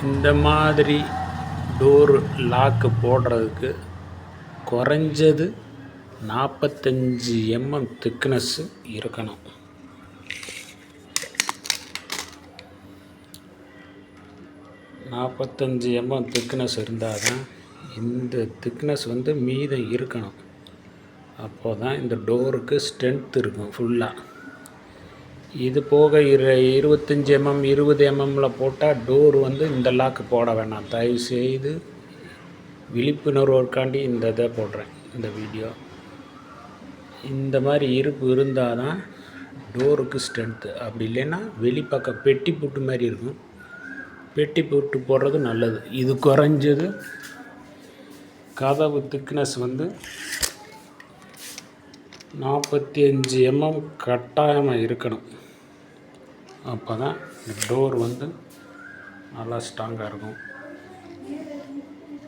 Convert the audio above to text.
இந்த மாதிரி door lock போடுறதுக்கு குறைஞ்சது 45 mm திக்னஸ் இருக்கணும். திக்னஸ் இருந்தால் தான் இந்த திக்னஸ் மீதம் இருக்கணும். அப்போ தான் இந்த டோருக்கு ஸ்ட்ரென்த் இருக்கும் ஃபுல்லாக. இது போக 25 mm 20 mmல போட்டால் டோர் இந்த லாக்கு போட வேணாம். தயவுசெய்து விழிப்புணர்வுக்காண்டி இந்த இதை போடுறேன், இந்த வீடியோ. இந்த மாதிரி இருப்பு இருந்தால் தான் டோருக்கு ஸ்ட்ரென்த்து. அப்படி இல்லைன்னா வெளிப்பக்கம் பெட்டி பூட்டு மாதிரி இருக்கும், பெட்டி பூட்டு போடுறது நல்லது. இது குறைஞ்சது கதவு திக்னஸ் 45 mm கட்டாயமாக இருக்கணும். அப்போ தான் டோர் நல்லா ஸ்ட்ராங்காக இருக்கும்.